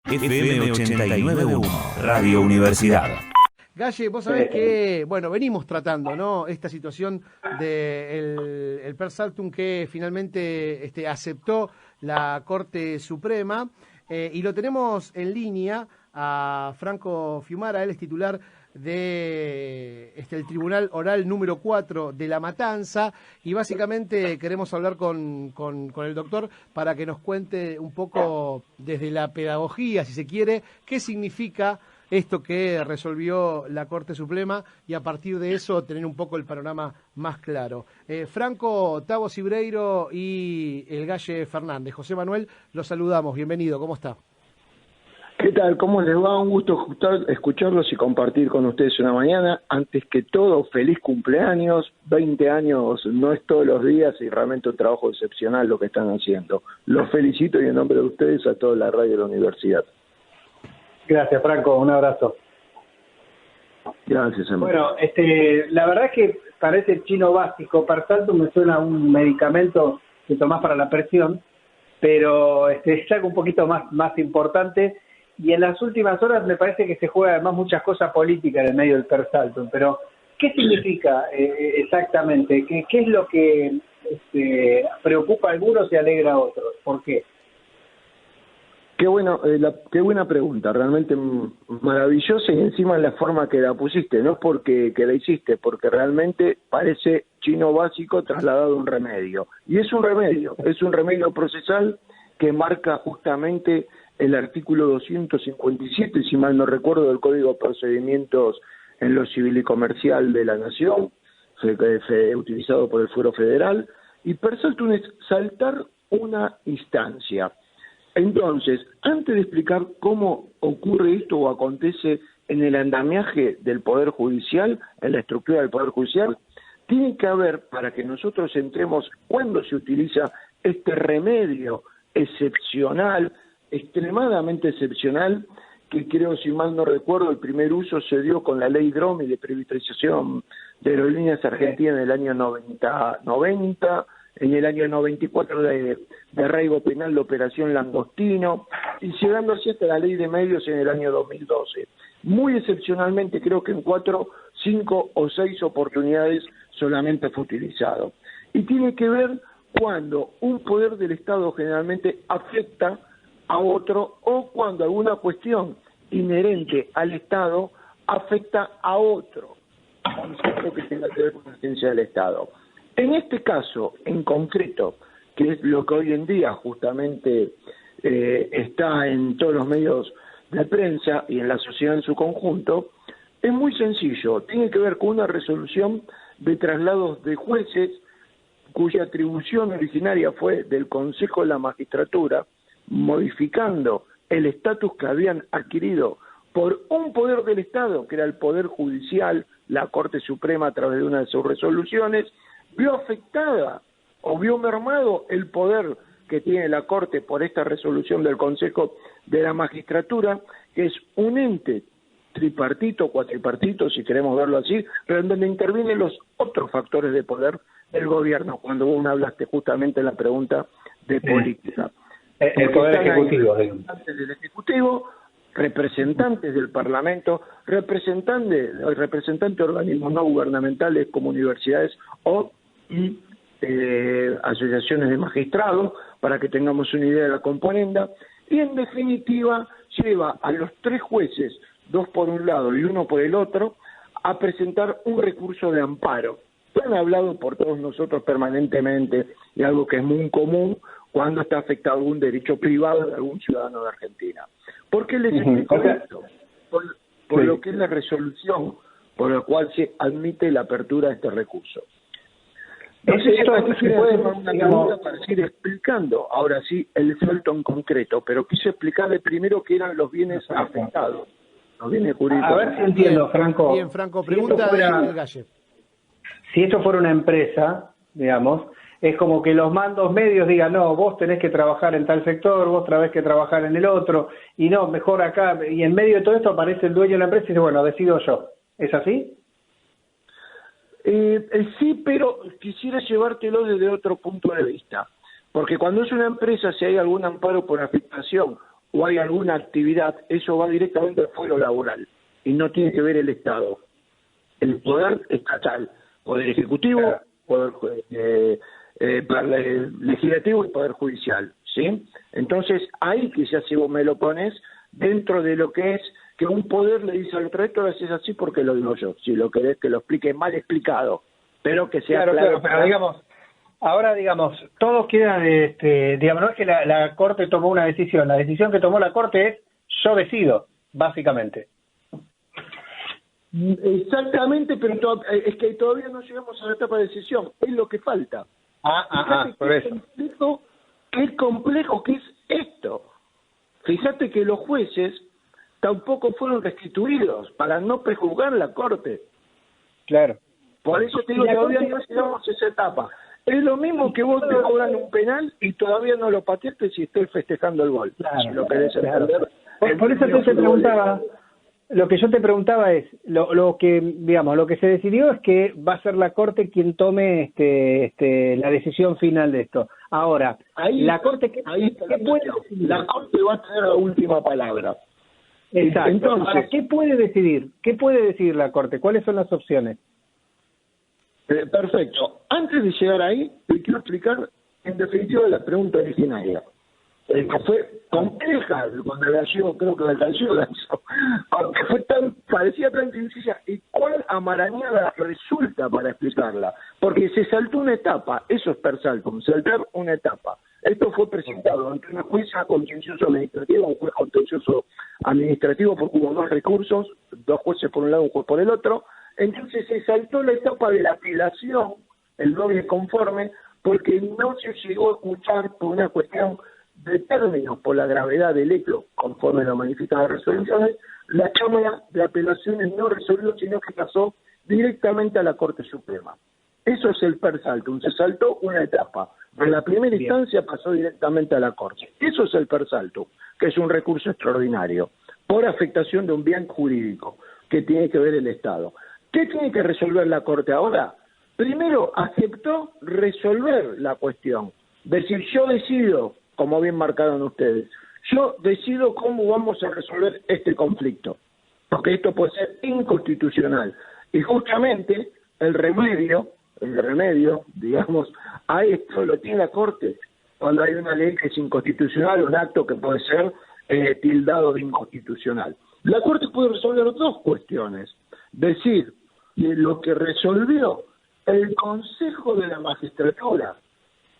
FM 89.1, Radio Universidad. Galle, vos sabés que, bueno, venimos tratando, ¿no?, esta situación de el per saltum que finalmente aceptó la Corte Suprema, y lo tenemos en línea a Franco Fiumara. Él es titular de el Tribunal Oral número 4 de La Matanza, y básicamente queremos hablar con el doctor para que nos cuente un poco desde la pedagogía, si se quiere, qué significa esto que resolvió la Corte Suprema, y a partir de eso tener un poco el panorama más claro. Franco, Tavo Cibreiro y el Galle Fernández. José Manuel, los saludamos. Bienvenido, ¿cómo está? ¿Qué tal? ¿Cómo les va? Un gusto escucharlos y compartir con ustedes una mañana. Antes que todo, feliz cumpleaños. 20 años no es todos los días y realmente un trabajo excepcional lo que están haciendo. Los felicito y en nombre de ustedes a toda la radio de la universidad. Gracias, Franco. Un abrazo. Gracias, hermano. Bueno, la verdad es que parece chino básico. Per saltum me suena a un medicamento que tomás para la presión, pero es algo un poquito más importante. Y en las últimas horas me parece que se juega además muchas cosas políticas en el medio del per saltum. Pero, ¿qué significa exactamente? ¿Qué es lo que preocupa a algunos y alegra a otros? ¿Por qué? Qué buena pregunta, realmente maravillosa, y encima la forma que la pusiste, no es porque que la hiciste, porque realmente parece chino básico trasladado a un remedio. Y es un remedio procesal que marca justamente el artículo 257, si mal no recuerdo, del Código de Procedimientos en lo Civil y Comercial de la Nación, utilizado por el Fuero Federal, y per saltum es saltar una instancia. Entonces, antes de explicar cómo ocurre esto o acontece en el andamiaje del Poder Judicial, en la estructura del Poder Judicial, tiene que haber, para que nosotros entremos cuándo se utiliza este remedio excepcional, extremadamente excepcional, que creo, si mal no recuerdo, el primer uso se dio con la ley DROMI de privatización de aerolíneas argentinas en el año 90, en el año 94 de arraigo penal de Operación Langostino, y llegando así hasta la ley de medios en el año 2012. Muy excepcionalmente, creo que en 4, 5 o 6 oportunidades solamente fue utilizado. Y tiene que ver cuando un poder del Estado generalmente afecta a otro, o cuando alguna cuestión inherente al Estado afecta a otro concepto que tenga que ver con la agencia del Estado. En este caso, en concreto, que es lo que hoy en día justamente está en todos los medios de prensa y en la sociedad en su conjunto, es muy sencillo. Tiene que ver con una resolución de traslados de jueces cuya atribución originaria fue del Consejo de la Magistratura, modificando el estatus que habían adquirido por un poder del Estado, que era el Poder Judicial, la Corte Suprema a través de una de sus resoluciones, vio afectada o vio mermado el poder que tiene la Corte por esta resolución del Consejo de la Magistratura, que es un ente tripartito, cuatripartito, si queremos verlo así, pero en donde intervienen los otros factores de poder del gobierno, cuando vos hablaste justamente en la pregunta de política. El Poder Ejecutivo. Representantes del Ejecutivo, representantes del Parlamento, representantes de organismos no gubernamentales como universidades o asociaciones de magistrados, para que tengamos una idea de la componenda, y en definitiva lleva a los 3 jueces, 2 por un lado y 1 por el otro, a presentar un recurso de amparo. Han hablado por todos nosotros permanentemente, y algo que es muy común cuando está afectado algún derecho privado de algún ciudadano de Argentina. ¿Por qué les explico esto? Por lo que es la resolución por la cual se admite la apertura de este recurso. No sé si se puede tomar una pregunta para seguir explicando, ahora sí, el salto en concreto, pero quise explicarle primero qué eran los bienes afectados, los bienes jurídicos. A ver si entiendo, Franco. Bien, Franco, pregunta del Galle. Si esto fuera una empresa, digamos, es como que los mandos medios digan, no, vos tenés que trabajar en tal sector, vos tenés que trabajar en el otro, y no, mejor acá, y en medio de todo esto aparece el dueño de la empresa y dice, bueno, decido yo. ¿Es así? Sí, pero quisiera llevártelo desde otro punto de vista, porque cuando es una empresa, si hay algún amparo por afectación o hay alguna actividad, eso va directamente al fuero laboral y no tiene que ver el Estado. El poder estatal, poder ejecutivo, poder legislativo y poder judicial, ¿sí? Entonces, ahí quizás si vos me lo pones dentro de lo que es que un poder le dice al otro, esto lo haces así porque lo digo yo, si lo querés que lo explique mal explicado, pero que sea claro. Pero digamos, ahora todo queda digamos, no es que la Corte tomó una decisión, la decisión que tomó la Corte es yo decido, básicamente. Exactamente, pero es que todavía no llegamos a la etapa de decisión, es lo que falta. Por eso. Qué complejo que es esto. Fíjate que los jueces tampoco fueron restituidos para no prejuzgar la Corte. Claro. Por eso te digo, todavía no llegamos a esa etapa. Es lo mismo que vos te cobran un penal y todavía no lo pateaste si estoy festejando el gol. Claro, si lo querés entender. Por eso yo te preguntaba, lo que yo te preguntaba es, lo que se decidió es que va a ser la Corte quien tome la decisión final de esto. Ahora, ahí, la Corte, ¿qué puede decidir? La Corte va a tener la última palabra. Exacto. Entonces, ahora, ¿qué puede decidir? ¿Qué puede decidir la Corte? ¿Cuáles son las opciones? Perfecto. Antes de llegar ahí, te quiero explicar en definitiva la pregunta originaria. Que fue compleja cuando la llevo, creo que la hizo, aunque parecía tan sencilla, y cuál amarañada resulta para explicarla, porque se saltó una etapa, eso es per saltum, saltar una etapa. Esto fue presentado ante una jueza contencioso administrativa, un juez contencioso administrativo, porque hubo dos recursos, dos jueces por un lado, un juez por el otro. Entonces se saltó la etapa de la apelación, el doble conforme, porque no se llegó a escuchar por una cuestión de términos, por la gravedad del hecho, conforme lo manifiestan las resoluciones, la Cámara de Apelaciones no resolvió, sino que pasó directamente a la Corte Suprema. Eso es el per saltum, se saltó una etapa. En la primera instancia pasó directamente a la Corte. Eso es el per saltum, que es un recurso extraordinario, por afectación de un bien jurídico que tiene que ver el Estado. ¿Qué tiene que resolver la Corte ahora? Primero, aceptó resolver la cuestión. Decir, yo decido, como bien marcaron ustedes, yo decido cómo vamos a resolver este conflicto, porque esto puede ser inconstitucional. Y justamente el remedio, digamos, a esto lo tiene la Corte. Cuando hay una ley que es inconstitucional, un acto que puede ser tildado de inconstitucional. La Corte puede resolver dos cuestiones. Decir lo que resolvió el Consejo de la Magistratura,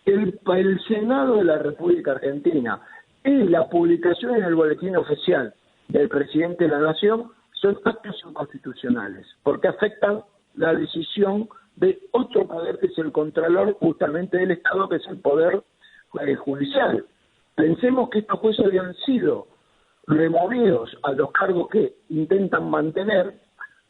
el Senado de la República Argentina y la publicación en el Boletín Oficial del Presidente de la Nación son actos inconstitucionales, porque afectan la decisión de otro poder que es el Contralor justamente del Estado, que es el Poder Judicial. Pensemos que estos jueces habían sido removidos a los cargos que intentan mantener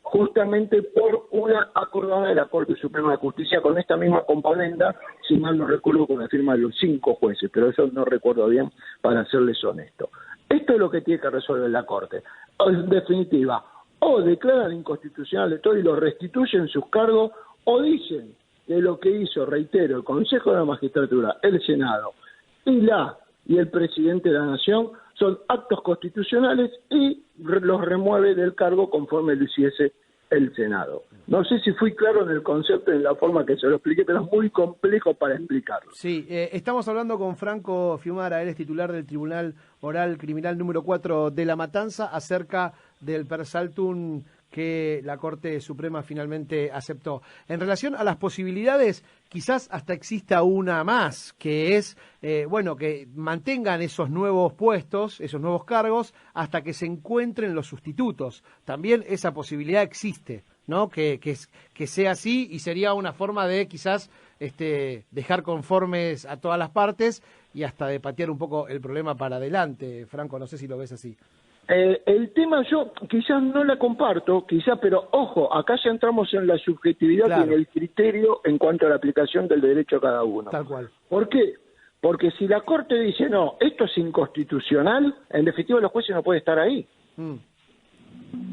justamente por una acordada de la Corte Suprema de Justicia con esta misma componenda, si mal no recuerdo, con la firma de los 5 jueces, pero eso no recuerdo bien, para serles honesto. Esto es lo que tiene que resolver la Corte. En definitiva, o declaran inconstitucional de todo y lo restituyen sus cargos, o dicen que lo que hizo, reitero, el Consejo de la Magistratura, el Senado y el Presidente de la Nación son actos constitucionales y los remueve del cargo conforme lo hiciese el Senado. No sé si fui claro en el concepto y en la forma que se lo expliqué, pero es muy complejo para explicarlo. Sí, estamos hablando con Franco Fiumara, él es titular del Tribunal Oral Criminal número 4 de La Matanza, acerca del per saltum que la Corte Suprema finalmente aceptó. En relación a las posibilidades, quizás hasta exista una más, que es, que mantengan esos nuevos puestos, esos nuevos cargos, hasta que se encuentren los sustitutos. También esa posibilidad existe, ¿no? Que sea así, y sería una forma de quizás dejar conformes a todas las partes y hasta de patear un poco el problema para adelante. Franco, no sé si lo ves así. El tema yo quizás no la comparto, pero ojo, acá ya entramos en la subjetividad, claro, y en el criterio en cuanto a la aplicación del derecho a cada uno. Tal cual. ¿Por qué? Porque si la Corte dice, no, esto es inconstitucional, en definitiva los jueces no pueden estar ahí.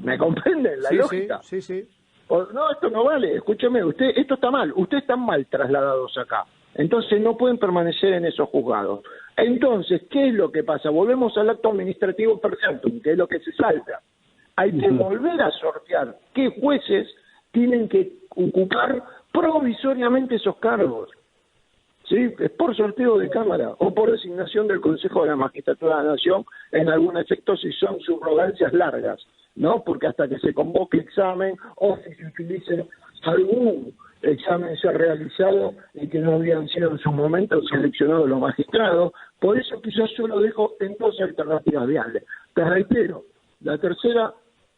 ¿Me comprenden la lógica? Sí. No, esto no vale, escúcheme, esto está mal, ustedes están mal trasladados acá. Entonces no pueden permanecer en esos juzgados. Entonces, ¿qué es lo que pasa? Volvemos al acto administrativo per centum, que es lo que se salta. Hay que volver a sortear qué jueces tienen que ocupar provisoriamente esos cargos. ¿Sí? Es por sorteo de Cámara o por designación del Consejo de la Magistratura de la Nación, en algún efecto si son subrogancias largas, ¿no? Porque hasta que se convoque examen o si se utilice algún examen ya realizado y que no habían sido en su momento seleccionados los magistrados. Por eso quizás yo lo dejo en dos alternativas viables. Te reitero, la tercera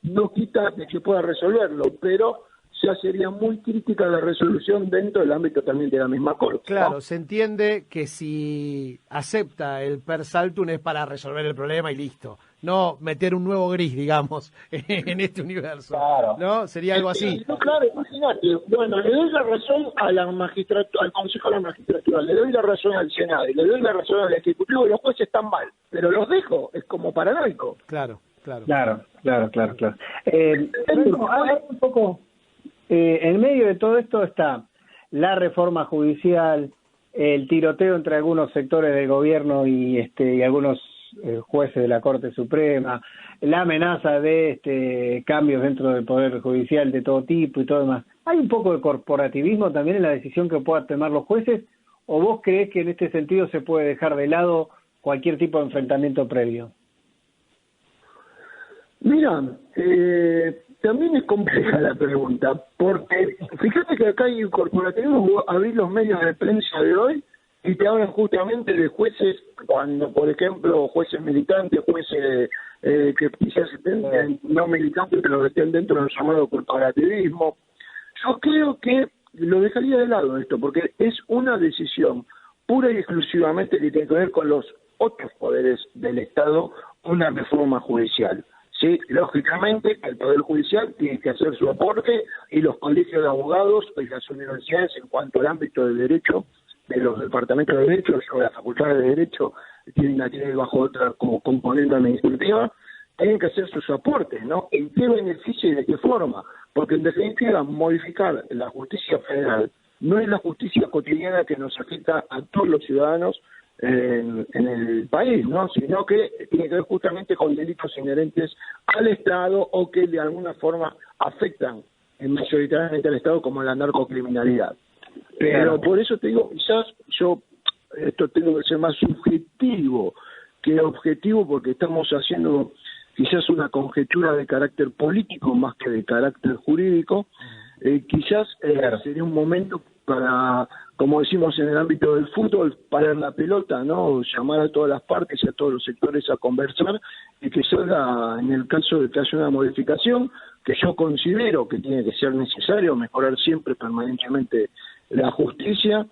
no quita de que pueda resolverlo, pero ya sería muy crítica la resolución dentro del ámbito también de la misma Corte, ¿no? Claro, se entiende que si acepta el per saltum es para resolver el problema y listo, no meter un nuevo gris, digamos, en este universo. Claro. ¿No? Sería algo así. No, claro, imagínate. Bueno, le doy la razón a la magistratura, al Consejo de la Magistratura, le doy la razón al Senado y le doy la razón al Ejecutivo, y los jueces están mal, pero los dejo, es como paranoico. Claro. Claro. Un poco, en medio de todo esto está la reforma judicial, el tiroteo entre algunos sectores del gobierno y algunos jueces de la Corte Suprema, la amenaza de cambios dentro del Poder Judicial de todo tipo y todo demás. ¿Hay un poco de corporativismo también en la decisión que puedan tomar los jueces? ¿O vos creés que en este sentido se puede dejar de lado cualquier tipo de enfrentamiento previo? Mira, también es compleja la pregunta, porque fíjate que acá hay un corporativismo. Abrís los medios de prensa de hoy y te hablan justamente de jueces, cuando, por ejemplo, jueces militantes, jueces que quizás estén no militantes, pero que estén dentro del llamado corporativismo. Yo creo que lo dejaría de lado esto, porque es una decisión pura y exclusivamente que tiene que ver con los otros poderes del Estado, una reforma judicial. Sí, lógicamente el Poder Judicial tiene que hacer su aporte y los colegios de abogados y las universidades en cuanto al ámbito del derecho, de los departamentos de derecho o las facultades de derecho, tienen bajo otra como componente administrativa, tienen que hacer sus aportes, ¿no? ¿En qué beneficio y de qué forma? Porque en definitiva modificar la justicia federal no es la justicia cotidiana que nos afecta a todos los ciudadanos en el país, ¿no? Sino que tiene que ver justamente con delitos inherentes al Estado o que de alguna forma afectan mayoritariamente al Estado, como la narcocriminalidad. Pero por eso te digo, quizás esto tengo que ser más subjetivo que objetivo, porque estamos haciendo quizás una conjetura de carácter político más que de carácter jurídico. Quizás sería un momento para, como decimos en el ámbito del fútbol, parar la pelota, ¿no? Llamar a todas las partes y a todos los sectores a conversar y que salga, en el caso de que haya una modificación, que yo considero que tiene que ser necesario mejorar siempre, permanentemente, la justicia,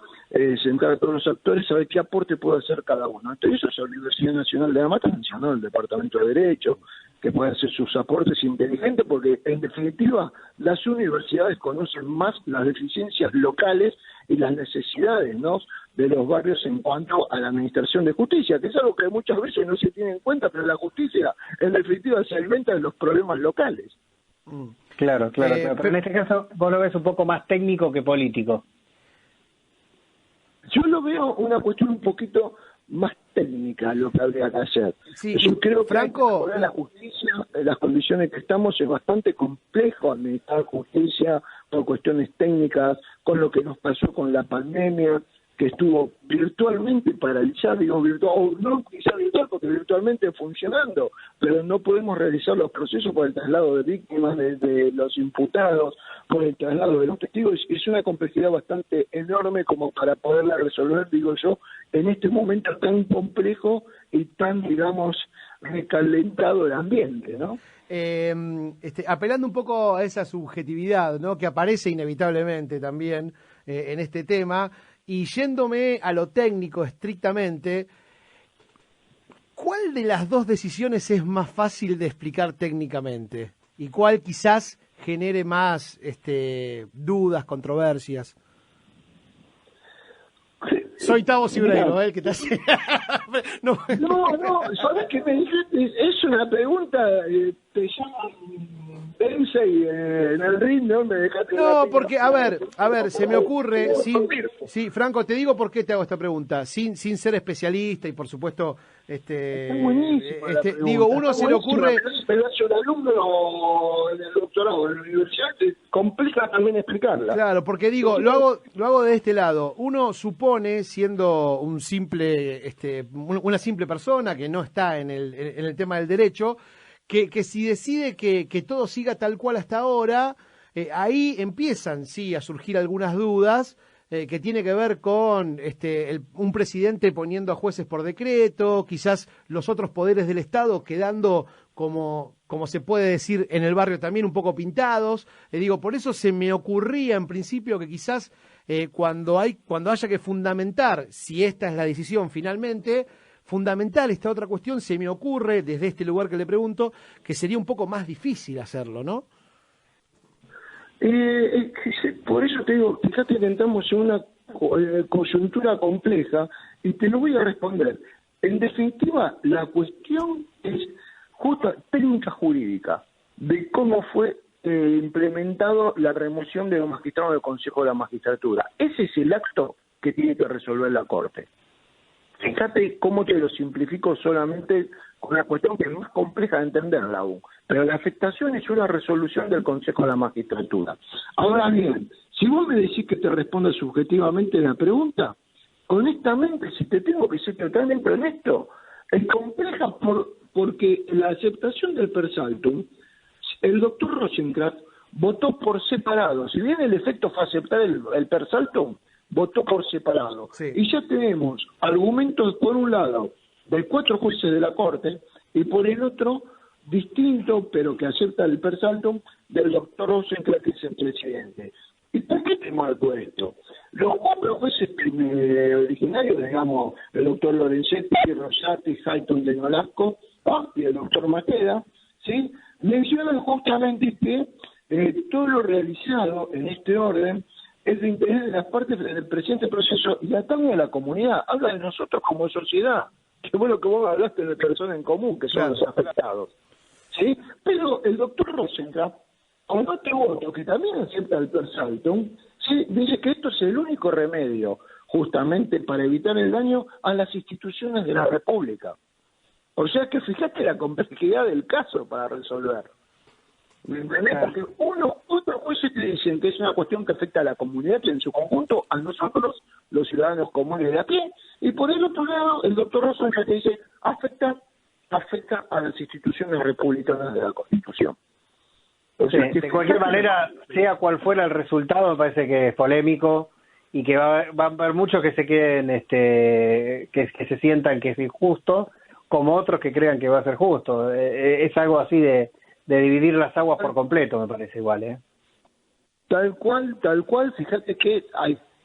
sentar a todos los actores, saber qué aporte puede hacer cada uno. Entre eso es la Universidad Nacional de La Matanza, ¿no? El Departamento de Derecho, que puede hacer sus aportes inteligentes, porque en definitiva las universidades conocen más las deficiencias locales y las necesidades, ¿no?, de los barrios en cuanto a la administración de justicia, que es algo que muchas veces no se tiene en cuenta, pero la justicia en definitiva se alimenta de los problemas locales. Claro. Pero en este caso vos lo ves un poco más técnico que político. Yo lo veo una cuestión un poquito más técnica lo que habría que hacer. Sí, yo creo Franco, que la justicia, en las condiciones que estamos, es bastante complejo administrar justicia por cuestiones técnicas, con lo que nos pasó con la pandemia, que estuvo virtualmente paralizado, digo virtual, o no quizá virtual porque virtualmente funcionando, pero no podemos realizar los procesos por el traslado de víctimas, de los imputados, por el traslado de los testigos. Es una complejidad bastante enorme como para poderla resolver, digo yo, en este momento tan complejo y tan, digamos, recalentado el ambiente, ¿no? Apelando un poco a esa subjetividad, ¿no?, que aparece inevitablemente también en este tema, y yéndome a lo técnico estrictamente, ¿cuál de las dos decisiones es más fácil de explicar técnicamente? ¿Y cuál quizás genere más dudas, controversias? Soy Tavo Cibreiro, el que te hace... No, ¿sabes qué me dijiste? Es una pregunta, te llaman defensa y en el ring no me dejaste. No, porque, a ver, se me ocurre, sí, Franco, te digo por qué te hago esta pregunta, sin ser especialista y por supuesto, Está buenísima la pregunta, digo, uno se le ocurre... Pero es un alumno en el doctorado en la universidad, te complica también explicarla. Claro, porque digo, lo hago de este lado. Uno supone, siendo un simple, una simple persona que no está en el tema del derecho, que si decide que todo siga tal cual hasta ahora, ahí empiezan, sí, a surgir algunas dudas que tiene que ver con un presidente poniendo a jueces por decreto, quizás los otros poderes del Estado quedando como se puede decir en el barrio también un poco pintados. Digo, por eso se me ocurría en principio que quizás cuando haya que fundamentar, si esta es la decisión finalmente, fundamental esta otra cuestión, se me ocurre desde este lugar que le pregunto, que sería un poco más difícil hacerlo, ¿no? Por eso te digo, fíjate que entramos en una coyuntura compleja y te lo voy a responder. En definitiva, la cuestión es justo técnica jurídica de cómo fue implementado la remoción de los magistrados del Consejo de la Magistratura. Ese es el acto que tiene que resolver la Corte. Fíjate cómo te lo simplifico solamente con una cuestión que es más compleja de entenderla aún. Pero la afectación es una resolución del Consejo de la Magistratura. Ahora bien, si vos me decís que te responda subjetivamente la pregunta, honestamente, si te tengo que ser totalmente honesto, es compleja porque la aceptación del per saltum, el doctor Rosenkranz votó por separado. Si bien el efecto fue aceptar el per saltum, votó por separado. Sí. Y ya tenemos argumentos, por un lado, de 4 jueces de la Corte, y por el otro, distinto, pero que acepta el per saltum, del doctor Rosenkranz, que es el presidente. ¿Y por qué te marco esto? Los 4 jueces originarios, digamos, el doctor Lorenzetti, Rosati, Hayton de Nolasco, y el doctor Maqueda, ¿sí?, mencionan justamente que todo lo realizado en este orden es de interés de las partes del presente proceso y atañe a la comunidad. Habla de nosotros como sociedad. Qué bueno que vos hablaste de personas en común, que son los afectados. ¿Sí? Pero el doctor Rosenkranz, con otro voto que también acepta el per saltum, ¿sí?, dice que esto es el único remedio justamente para evitar el daño a las instituciones de la República. O sea que fíjate la complejidad del caso para resolver. ¿Me entendés? Porque otros jueces te dicen que es una cuestión que afecta a la comunidad en su conjunto, a nosotros, los ciudadanos comunes de a pie, y por el otro lado, el doctor Rosenkranz te dice, afecta a las instituciones republicanas de la Constitución. O sea, de cualquier manera, sea cual fuera el resultado, me parece que es polémico y que va a haber muchos que se queden, que se sientan que es injusto, como otros que crean que va a ser justo. Es algo así de dividir las aguas por completo, me parece igual, ¿eh? Tal cual, fíjate que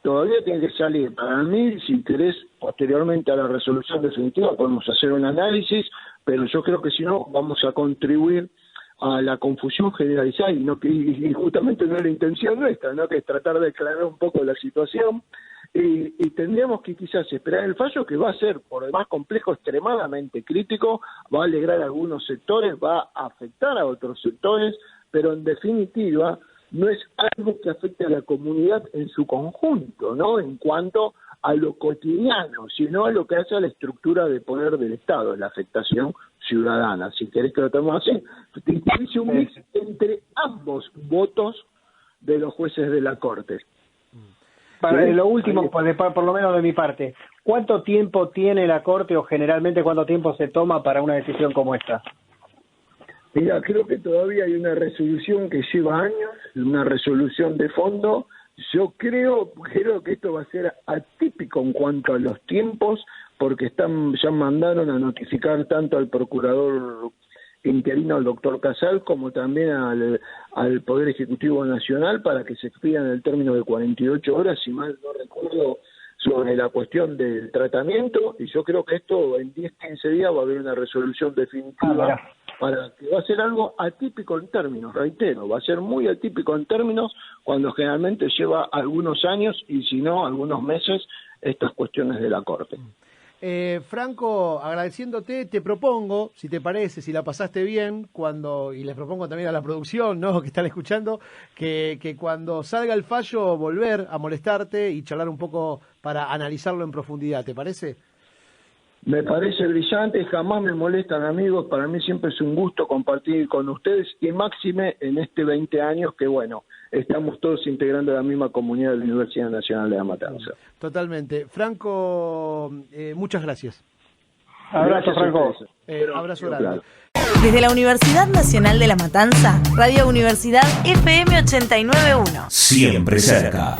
todavía tiene que salir. Para mí, si querés, posteriormente a la resolución definitiva, podemos hacer un análisis, pero yo creo que si no, vamos a contribuir a la confusión generalizada y justamente no es la intención nuestra, ¿no?, que es tratar de aclarar un poco la situación. Y tendríamos que quizás esperar el fallo, que va a ser, por demás complejo, extremadamente crítico, va a alegrar a algunos sectores, va a afectar a otros sectores, pero en definitiva no es algo que afecte a la comunidad en su conjunto, ¿no?, en cuanto a lo cotidiano, sino a lo que hace a la estructura de poder del Estado, la afectación ciudadana. Si querés que lo tomemos así, te dice un mix entre ambos votos de los jueces de la Corte. Para lo último, por lo menos de mi parte, ¿cuánto tiempo tiene la Corte o generalmente cuánto tiempo se toma para una decisión como esta? Mira, creo que todavía hay una resolución que lleva años, una resolución de fondo. Yo creo que esto va a ser atípico en cuanto a los tiempos, porque ya mandaron a notificar tanto al procurador interino, al doctor Casal, como también al Poder Ejecutivo Nacional, para que se expidan el término de 48 horas, si mal no recuerdo, sobre la cuestión del tratamiento, y yo creo que esto en 10-15 días va a haber una resolución definitiva, para que va a ser algo atípico en términos, reitero, va a ser muy atípico en términos, cuando generalmente lleva algunos años, y si no, algunos meses, estas cuestiones de la Corte. Franco, agradeciéndote, te propongo, si te parece, si la pasaste bien, y les propongo también a la producción, ¿no?, que están escuchando, que cuando salga el fallo volver a molestarte y charlar un poco para analizarlo en profundidad, ¿te parece? Me parece brillante, jamás me molestan, amigos, para mí siempre es un gusto compartir con ustedes y máxime en este 20 años que, bueno, estamos todos integrando la misma comunidad de la Universidad Nacional de La Matanza. Totalmente. Franco, muchas gracias. Abrazo, Franco. Abrazo grande. Desde la Universidad Nacional de La Matanza, Radio Universidad FM 89.1. Siempre cerca.